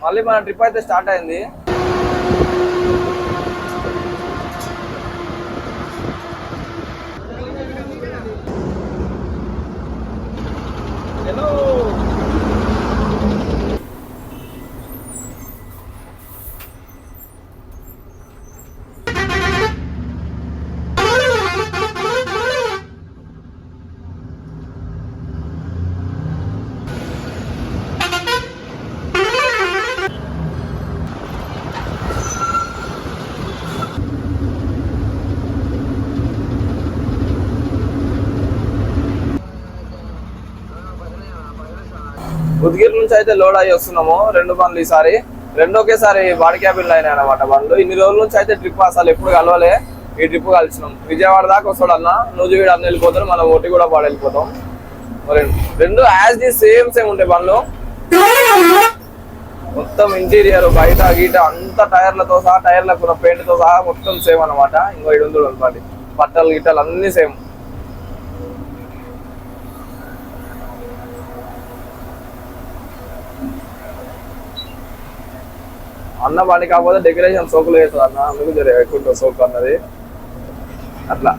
మళ్ళీ మన ట్రిప్ అయితే స్టార్ట్ అయింది. హలో ఉద్గిర్ నుంచి అయితే లోడ్ అయ్యి వస్తున్నాము. 2 బండ్లు ఈసారి, 2 ఒకేసారి బాడీ క్యాబిన్లు అయినాయి అనమాట బండ్లు. ఇన్ని రోజుల నుంచి అయితే ట్రిప్ అసలు ఎప్పుడు కలవలే, ఈ ట్రిప్ కలిసినాం. విజయవాడ దాకా వస్తాడు అన్న, నూజివీడు అన్న వెళ్ళిపోతారు, మనం ఓటి కూడా పాడు వెళ్ళిపోతాం. రెండు యాజ్ ది సేమ్ ఉంటాయి బండ్లు. మొత్తం ఇంటీరియర్ బయట గీట అంతా టైర్లతో సహా, టైర్లకు పెయింట్ తో సహా మొత్తం సేమ్ అనమాట. ఇంకో 700 అనుకోండి, పట్టలు గిట్టలు అన్ని సేమ్. అన్న బండి కాకపోతే డెకరేషన్ సోకులు వేస్తుంది అన్న, అందుకు జర ఎక్కువ సోకు అన్నది అట్లా.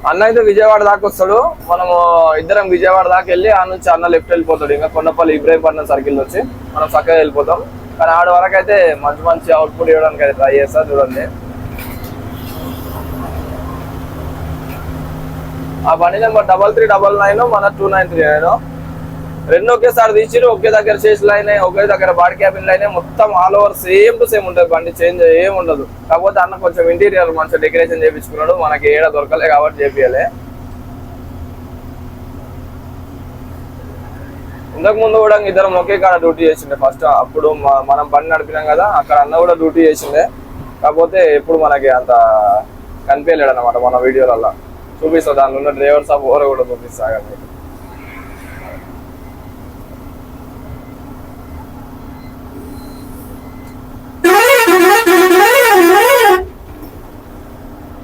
అన్న అయితే విజయవాడ దాకా వస్తాడు, మనము ఇద్దరం విజయవాడ దాకా వెళ్ళి ఆ నుంచి అన్న లెఫ్ట్ వెళ్ళిపోతాడు. ఇంకా కొండపల్లి ఇబ్రాహీంపట్నం సర్కిల్ వచ్చి మనం చక్కగా వెళ్ళిపోతాం. కానీ ఆడ వరకు అయితే మంచి అవుట్పుట్ ఇవ్వడానికి అయితే ట్రై చేస్తా. చూడండి ఆ బండి నెంబర్ 3399 మన 2939. 2 ఒకేసారి తీసిరు, ఒకే దగ్గర చేసిన లైన్, ఒకే దగ్గర బాడీ క్యాబిన్ లైన్, మొత్తం all over same to same ఉంటుంది. బండి చేంజ్ ఏం ఉండదు. కాకపోతే అన్న కొంచెం ఇంటీరియర్ మంచిగా డెకరేషన్ చేయించుకున్నాడు, మనకి ఏడ దొరకలే కాబట్టి చేపియాలి. ఇంతకు ముందు కూడా ఇద్దరం ఒకే కాడ డ్యూటీ చేసిండే. ఫస్ట్ అప్పుడు మనం బండి నడిపినాం కదా, అక్కడ అన్న కూడా డ్యూటీ చేసిండే. కాకపోతే ఎప్పుడు మనకి అంత కనిపించలేడు అనమాట. మన వీడియోలలో చూపిస్తా, దానిలో ఉన్న డ్రైవర్స్ ఆఫ్ ఓవర్ కూడా చూపిస్తా.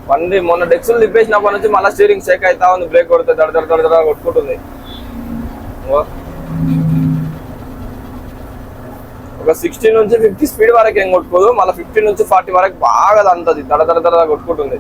బండి మొన్న డెక్సులు తిప్పేసినప్పటి నుంచి మళ్ళీ స్టీరింగ్ షేక్ అవుతా ఉంది, బ్రేక్ కొడితే దడ కొట్టుకుంటుంది. ఒక 60 నుంచి 50 స్పీడ్ వరకు ఏం కొట్టుకోదు, మళ్ళీ 50 నుంచి 40 వరకు బాగా అంతది దడ కొట్టుకుంటుంది.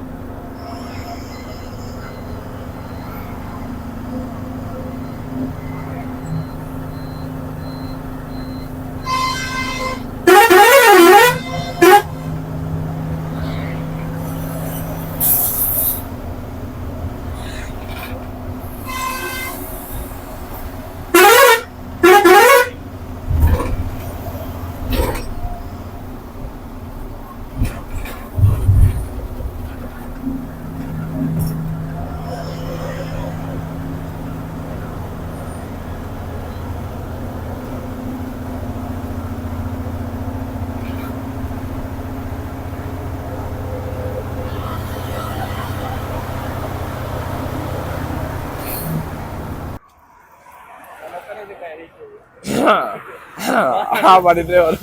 బండి డ్రైవర్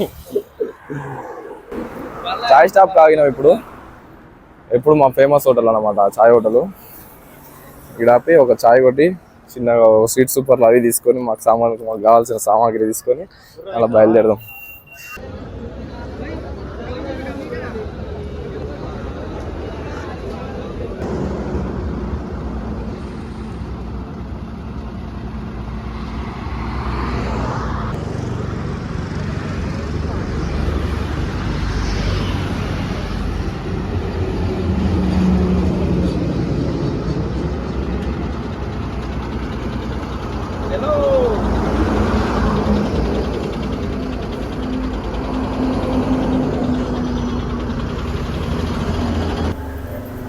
చాయ్ స్టాప్ ఆగినాం ఇప్పుడు మా ఫేమస్ హోటల్ అనమాట, చాయ్ హోటల్. ఇక్కడ ఆపి ఒక చాయ్ కొట్టి చిన్నగా స్వీట్ సూపర్లు అవి తీసుకొని మాకు కావాల్సిన సామాగ్రి తీసుకొని అలా బయలుదేరదాం.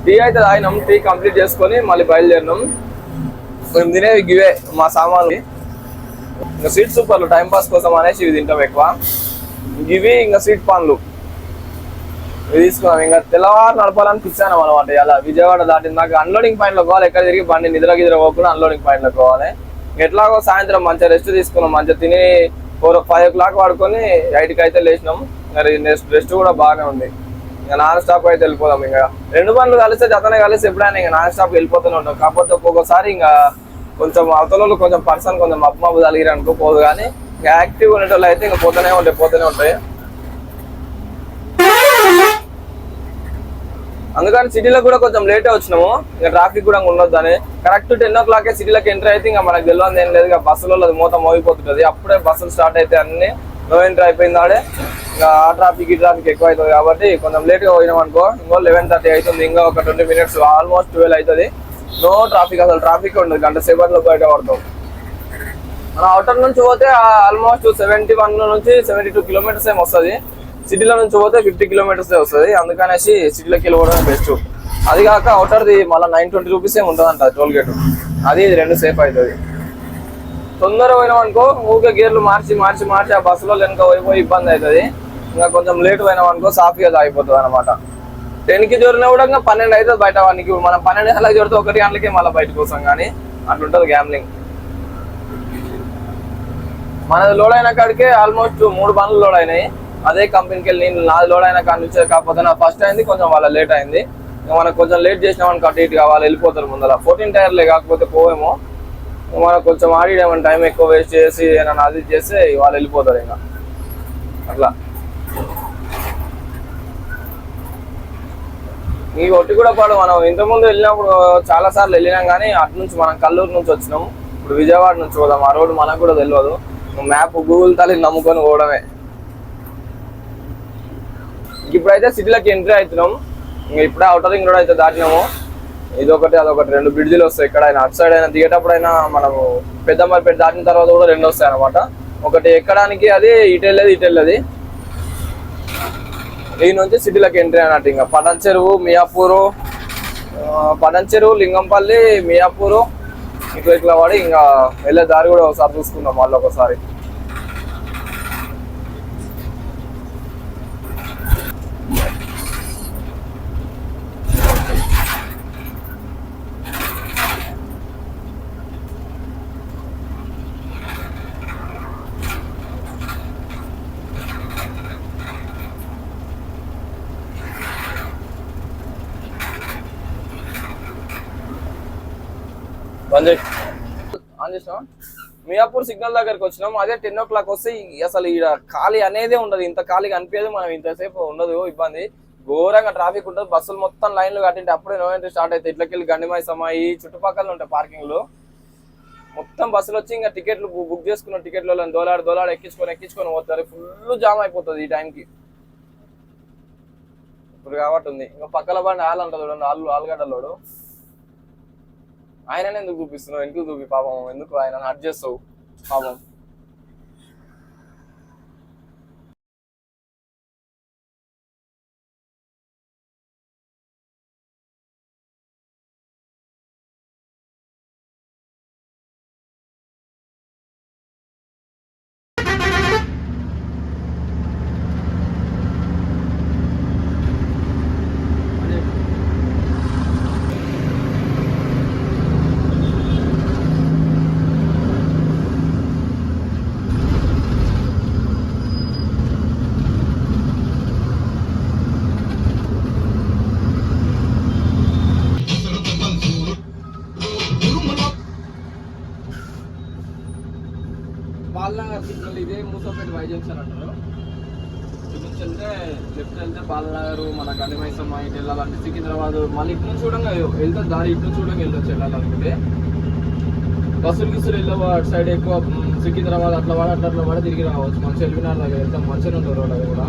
టీ అయితే తాగినాం, టీ కంప్లీట్ చేసుకొని మళ్ళీ బయలుదేరినాం. మేము తినేవి గివే మా సామాన్లు. ఇంకా స్వీట్ సూపర్లు టైం పాస్ కోసం అనేసి ఇవి తింటాం ఎక్కువ. గివి ఇంకా స్వీట్ పాన్లు ఇవి తీసుకున్నాం. ఇంకా తెల్లవారు నడపాలని ఫిక్స్ అయినాం అనమాట. అలా విజయవాడ దాటిన దాకా అన్లోడింగ్ పాయింట్ లో పోవాలి. ఎక్కడ తిరిగి బండి నిద్ర పోకుండా అన్లోడింగ్ పాయింట్ లో పోవాలి. ఎట్లాగో సాయంత్రం మంచిగా రెస్ట్ తీసుకున్నాం, మంచిగా తిని 5 o'clock పడుకొని 8కి అయితే లేచినాం. మరి నెక్స్ట్ రెస్ట్ కూడా బాగానే ఉంది. ఇంకా నాన్ స్టాప్ అయితే వెళ్ళిపోదాం. ఇంకా 2 బండ్లు కలిస్తే జతనే కలిసి ఎప్పుడైనా ఇంకా నాన్ స్టాప్ వెళ్ళిపోతూనే ఉంటాం. కాకపోతే ఒక్కొక్కసారి ఇంకా కొంచెం అవతల కొంచెం పర్సన్ కొంచెం మబ్బు తగిలి అనుకోపోదు, కానీ ఇంకా యాక్టివ్ ఉండేటోళ్ళు అయితే ఇంకా పోతూనే ఉంటాయి. అందుకని సిటీలో కూడా కొంచెం లేటే వచ్చినాము. ఇంకా ట్రాఫిక్ కూడా ఉండొద్దు అని. కరెక్ట్ 10 o'clock సిటీలోకి ఎంటర్ అయితే ఇంకా మనకు తెలియదు ఏం లేదు. బస్సులలో మొత్తం మోగిపోతుంటది. అప్పుడే బస్సులు స్టార్ట్ అయితే అన్ని నో ఎంటర్ అయిపోయింది ఆడే. ఇంకా ఆ ట్రాఫిక్ ఎక్కువ అవుతుంది కాబట్టి కొంచెం లేట్గా పోయినాం అనుకో, ఇంకో 11:30 అవుతుంది. ఇంకా ఒక 20 minutes, ఆల్మోస్ట్ 12 అవుతుంది. నో ట్రాఫిక్, అసలు ట్రాఫిక్ ఉండదు. గంట సేపట్లో బయట పడతాం. మన అవుటర్ నుంచి పోతే ఆల్మోస్ట్ 71 నుంచి 72 kilometers ఏమి వస్తుంది. సిటీలో నుంచి పోతే 50 kilometers వస్తుంది. అందుకనేసి సిటీలోకి వెళ్ళిపోవడం బెస్ట్. అది కాక అవుటర్ది మళ్ళీ 920 rupees ఏమి ఉంటుందంట టోల్ గేట్. అది 2 సేఫ్ అవుతుంది. తొందరగా పోయినాం అనుకో ఊరికే గేర్లు మార్చి ఆ బస్సులో వెనక పోయిపోయి ఇబ్బంది అవుతుంది. ఇంకా కొంచెం లేట్ పోయినాం అనుకో సాఫీగా అయిపోతుంది అనమాట. 10కి జోరినా కూడా ఇంకా 12 అవుతుంది బయట వానికి. మనం 12 గంటలకు జోరితే 1 గంటలకే మళ్ళీ బయటకు వస్తాం. కానీ అట్లుంటుంది గ్యాంబ్లింగ్. మనది లోడ్ అయిన కాడికే ఆల్మోస్ట్ 3 బండ్లు లోడ్ అయినాయి. అదే కంపెనీకి వెళ్ళి నేను నాది లోడ్ అయిన కాడి నుంచి. కాకపోతే నా ఫస్ట్ అయింది, కొంచెం వాళ్ళ లేట్ అయింది. మనకు కొంచెం లేట్ చేసినామని అటు ఇటుగా వాళ్ళు వెళ్ళిపోతారు ముందర. 14 టైర్లే కాకపోతే పోవేమో. మనకు కొంచెం ఆడిడేమని టైం ఎక్కువ వేస్ట్ చేసి ఏమన్నా అది చేస్తే వాళ్ళు వెళ్ళిపోతారు ఇంకా అట్లా. ఈ ఒట్టి కూడా పాడు మనం ఇంతకుముందు వెళ్ళినప్పుడు చాలా సార్లు వెళ్ళినాం, కానీ అటు నుంచి మనం కల్లూరు నుంచి వచ్చినాం. ఇప్పుడు విజయవాడ నుంచి పోదాం. ఆ రోడ్డు మనకు కూడా తెలియదు. మ్యాప్ గూగుల్ తల్లి నమ్ముకొని పోవడమే. ఇప్పుడైతే సిటీలోకి ఎంట్రీ అవుతున్నాం. ఇంకా ఇప్పుడే అవుటర్ రింగ్ రోడ్ అయితే దాటినాము. ఇదొకటి అదొకటి 2 బ్రిడ్జిలు వస్తాయి. ఎక్కడైనా అటు సైడ్ అయినా దిగేటప్పుడైనా మనము పెద్దమ్మపేట దాటిన తర్వాత కూడా 2 వస్తాయి అనమాట. ఒకటి ఎక్కడానికి అది ఇటు వెళ్ళేది. ఈ నుంచి సిటీలోకి ఎంట్రీ అన్నట్టు. ఇంకా పటంచెరువు, పటంచెరువు, లింగంపల్లి, మియాపూరు ఇట్లా పడి ఇంకా వెళ్ళే దారి కూడా ఒకసారి చూసుకుందాం మళ్ళీ ఒకసారి. మియాపూర్ సిగ్నల్ దగ్గరకు వచ్చినాం. అదే 10 o'clock వస్తే అసలు ఈడ ఖాళీ అనేదే ఉండదు. ఇంత ఖాళీగా అనిపించదు. మనం ఇంతసేపు ఉండదు, ఇబ్బంది ఘోరంగా ట్రాఫిక్ ఉంటుంది. బస్సులు మొత్తం లైన్లు కట్టింటే అప్పుడే నో ఎంట్రీ స్టార్ట్ అవుతాయి. ఇట్లకెళ్ళి గండిమైసమ్మ ఈ చుట్టుపక్కల ఉంటాయి పార్కింగ్లు. మొత్తం బస్సులు వచ్చి ఇంకా టికెట్లు బుక్ చేసుకున్న టికెట్లలో దోలాడు ఎక్కించుకొని పోతారు. ఫుల్ జామ్ అయిపోతుంది ఈ టైంకి. ఇప్పుడు కాబట్టి ఉంది. ఇంకా పక్కల బండి ఉంటుంది చూడండి, ఆలుగడ్డలోడు. ఆయననే ఎందుకు చూపిస్తున్నావు? ఎందుకు చూపి పాపం, ఎందుకు ఆయన హర్ట్ చేస్తావు పాపం. బాలనగర్ సిగ్నల్ ఇదే మూసపేట వై జంక్షన్ అంటారు. ఇటు నుంచి వెళ్తే లెఫ్ట్ వెళ్తే బాలనగర్, మన గండిమైసమ్మ ఇటు వెళ్ళాలంటే సికింద్రాబాద్. మళ్ళీ ఇటు నుంచి చూడంగా వెళ్తే దారి ఇటు నుంచి చూడంగా వెళ్ళొచ్చు వెళ్ళాలనుకుంటే. బస్సులు వెళ్ళవు అటు సైడ్ ఎక్కువ. సికింద్రాబాద్ అట్లా పడి తిరిగి రావచ్చు. మంచి ఎల్బినార్ దగ్గర వెళ్తాం, మంచిగా ఉంటుంది రోడ్ అది కూడా.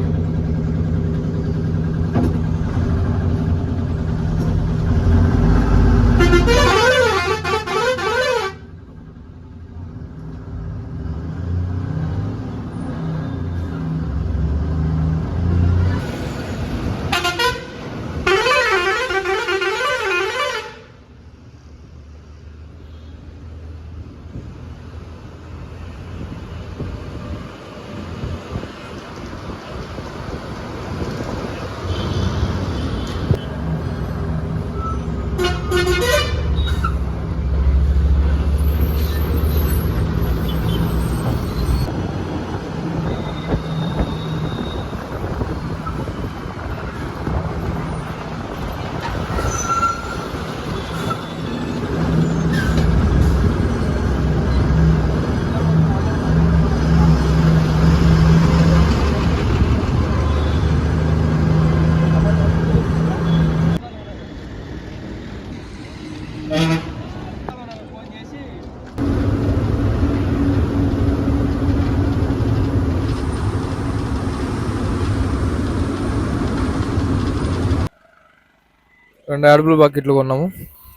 2 యాడబుల్ బకెట్లు కొన్నాము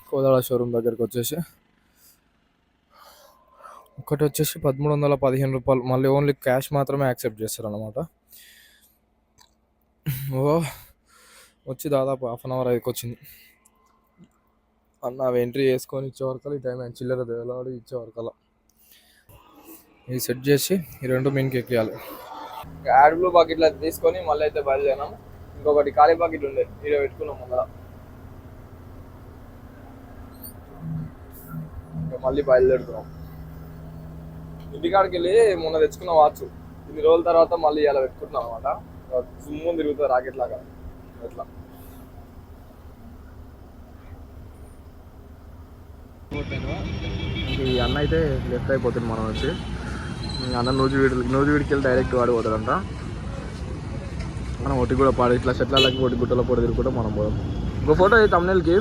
కోదాడ షోరూమ్ దగ్గరికి వచ్చేసి. ఒకటి వచ్చేసి 1315 రూపాయలు. మళ్ళీ ఓన్లీ క్యాష్ మాత్రమే యాక్సెప్ట్ చేస్తారు అన్నమాట. వచ్చి దాదాపు 1/2 అవర్ అయిపోయింది అన్న. అవి ఎంట్రీ చేసుకొని ఇచ్చేవరకల్లా ఈ టైం అయింది. చిల్లర దేవలాడి ఇచ్చేవరకల్లా ఇది సెట్ చేసి ఈ 2 మీన్కి ఎక్కియాలి. యాడ్ బ్లూ బకెట్లు అది తీసుకొని మళ్ళీ అయితే బయలుదేరాం. ఇంకొకటి ఖాళీ బకెట్ ఉండే ఇక్కడ పెట్టుకున్నాం ముందర. మళ్ళీ బయలుదేరుతున్నాం. ఇంటికాడికి వెళ్ళి మొన్న తెచ్చుకున్న వాచ్ ఇన్ని రోజుల తర్వాత మళ్ళీ ఇలా పెట్టుకుంటున్నాం అనమాట. సుమ్ము తిరుగుతుంది రాకెట్ లాగా ఎట్లా. ఈ అన్న అయితే లెఫ్ట్ అయిపోతుంది. మనం వచ్చి అన్న నూజివీడికి వెళ్ళి డైరెక్ట్ వాడిపోతాడంట. మనం ఒట్టి కూడా పాడు ఇట్లా చెట్లకి ఒట్టి గుట్టల పొడి తిరుగుకుంటూ మనం పోదాం. ఇంకో ఫోటో అయితే తమ్ముళ్ళకి.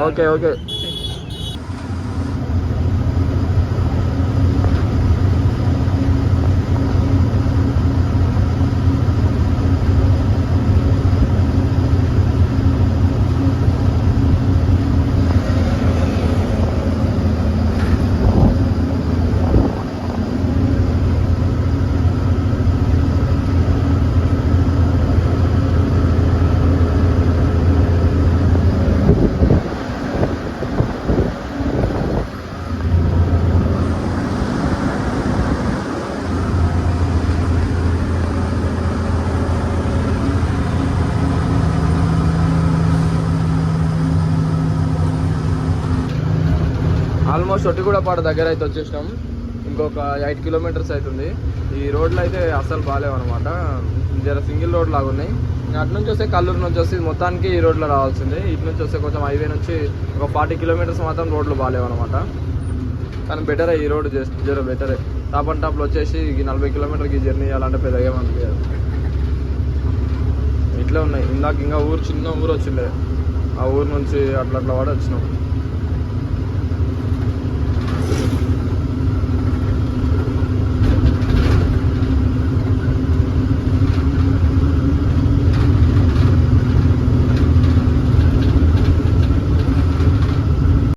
Okay okay. ఆల్మోస్ట్ ఒట్టిగూడపాడు దగ్గర అయితే వచ్చేసినాం. ఇంకొక 8 కిలోమీటర్స్ అవుతుంది. ఈ రోడ్లు అయితే అస్సలు బాగాలేవు అనమాట. జర సింగిల్ రోడ్ లాగా ఉన్నాయి. అటు నుంచి వస్తే కల్లూరు నుంచి వస్తే మొత్తానికి ఈ రోడ్లో రావాల్సింది. ఇటు నుంచి వస్తే కొంచెం హైవే నుంచి ఒక 40 కిలోమీటర్స్ మాత్రం రోడ్లు బాగాలేవు అనమాట. కానీ బెటరే ఈ రోడ్, జర బెటరే. టాప్ అండ్ టాప్లో వచ్చేసి ఈ 40 కిలోమీటర్కి జర్నీ చేయాలంటే పెద్దగా ఏమనిపించదు. ఇట్లే ఉన్నాయి. ఇందాక ఇంకా చిన్న ఊరు వచ్చిండే. ఆ ఊరు నుంచి అట్లా వాడి వచ్చినాం.